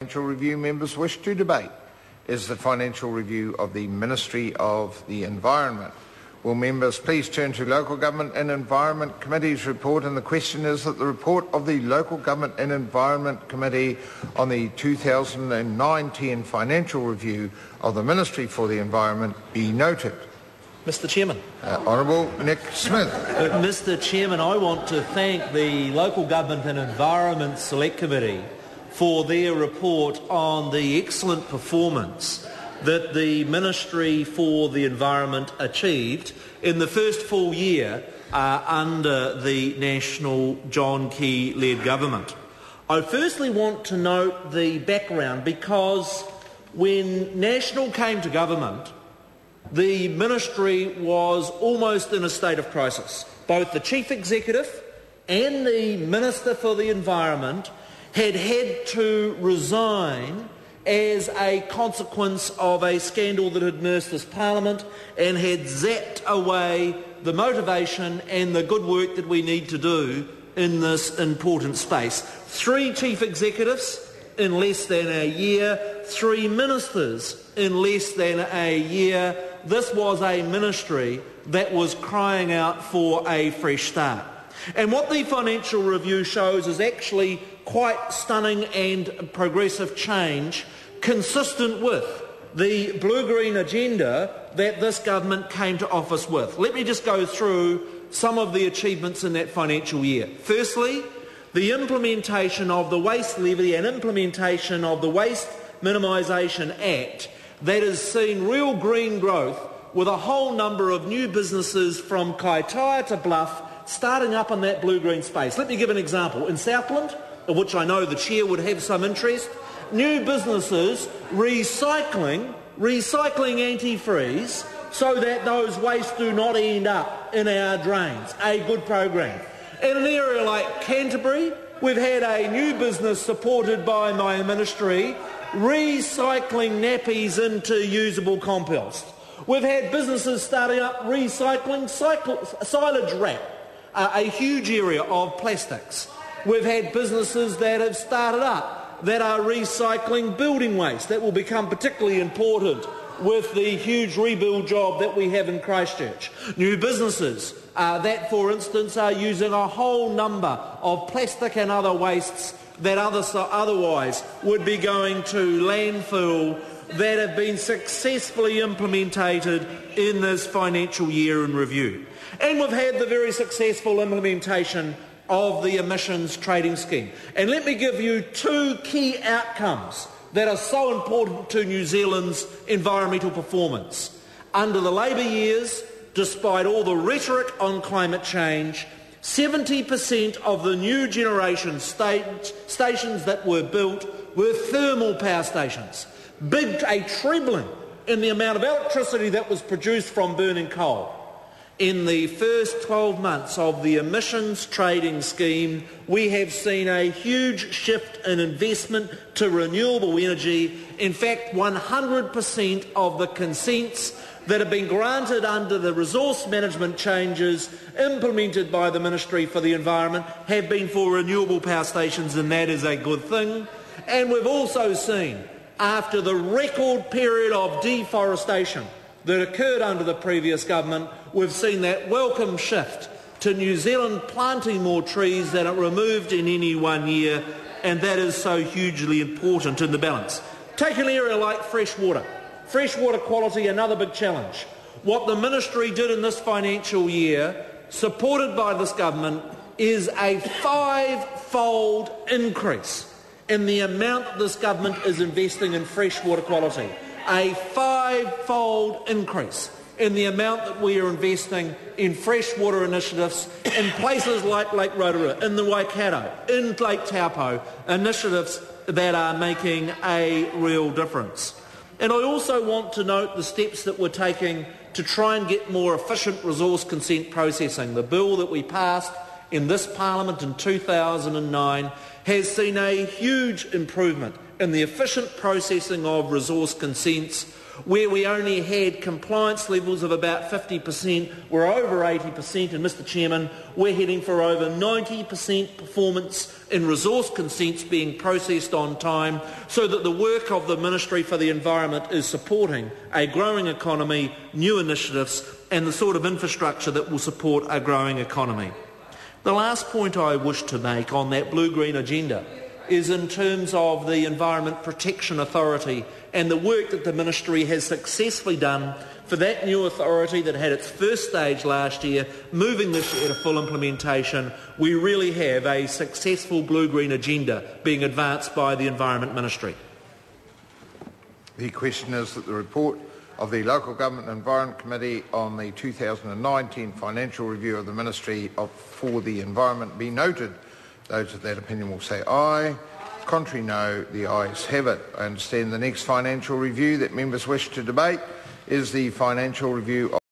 Financial review members wish to debate is the financial review of the Ministry of the Environment. Will members please turn to Local Government and Environment Committee's report, and the question is that the report of the Local Government and Environment Committee on the 2009-10 financial review of the Ministry for the Environment be noted. Mr Chairman. Honourable Nick Smith. Mr Chairman, I want to thank the Local Government and Environment Select Committee for their report on the excellent performance that the Ministry for the Environment achieved in the first full year under the National John Key-led government. I firstly want to note the background, because when National came to government, the Ministry was almost in a state of crisis. Both the Chief Executive and the Minister for the Environment had to resign as a consequence of a scandal that had immersed this Parliament and had zapped away the motivation and the good work that we need to do in this important space. 3 Chief Executives in less than a year, 3 Ministers in less than a year. This was a ministry that was crying out for a fresh start. And what the financial review shows is actually quite stunning and progressive change, consistent with the blue-green agenda that this government came to office with. Let me just go through some of the achievements in that financial year. Firstly, the implementation of the Waste Levy and implementation of the Waste Minimisation Act that has seen real green growth, with a whole number of new businesses from Kaitaia to Bluff starting up in that blue-green space. Let me give an example. In Southland, of which I know the Chair would have some interest, new businesses recycling antifreeze so that those wastes do not end up in our drains. A good program. In an area like Canterbury, we've had a new business supported by my ministry recycling nappies into usable compost. We've had businesses starting up recycling silage wrap, a huge area of plastics. We've had businesses that have started up that are recycling building waste. That will become particularly important with the huge rebuild job that we have in Christchurch. New businesses that, for instance, are using a whole number of plastic and other wastes that otherwise would be going to landfill, that have been successfully implemented in this financial year in review. And we've had the very successful implementation of the emissions trading scheme. And let me give you 2 key outcomes that are so important to New Zealand's environmental performance. Under the Labour years, despite all the rhetoric on climate change, 70% of the new generation stations that were built were thermal power stations. A trebling in the amount of electricity that was produced from burning coal. In the first 12 months of the emissions trading scheme, we have seen a huge shift in investment to renewable energy. In fact, 100% of the consents that have been granted under the resource management changes implemented by the Ministry for the Environment have been for renewable power stations, and that is a good thing. And we've also seen, after the record period of deforestation that occurred under the previous government, we've seen that welcome shift to New Zealand planting more trees than it removed in any one year, and that is so hugely important in the balance. Take an area like freshwater. Freshwater quality, another big challenge. What the Ministry did in this financial year, supported by this government, is a 5-fold increase in the amount that this government is investing in freshwater quality. A 5-fold increase in the amount that we are investing in freshwater initiatives in places like Lake Rotorua, in the Waikato, in Lake Taupo, initiatives that are making a real difference. And I also want to note the steps that we're taking to try and get more efficient resource consent processing. The bill that we passed in this Parliament in 2009 has seen a huge improvement in the efficient processing of resource consents, Where we only had compliance levels of about 50%, we're over 80%, and Mr Chairman, we're heading for over 90% performance in resource consents being processed on time, so that the work of the Ministry for the Environment is supporting a growing economy, new initiatives and the sort of infrastructure that will support a growing economy. The last point I wish to make on that blue-green agenda is in terms of the Environment Protection Authority and the work that the Ministry has successfully done for that new authority that had its first stage last year, moving this year to full implementation. We really have a successful blue-green agenda being advanced by the Environment Ministry. The question is that the report of the Local Government and Environment Committee on the 2019 financial review of the Ministry for the Environment be noted. Those of that opinion will say aye. Contrary, no. The ayes have it. I understand the next financial review that members wish to debate is the financial review of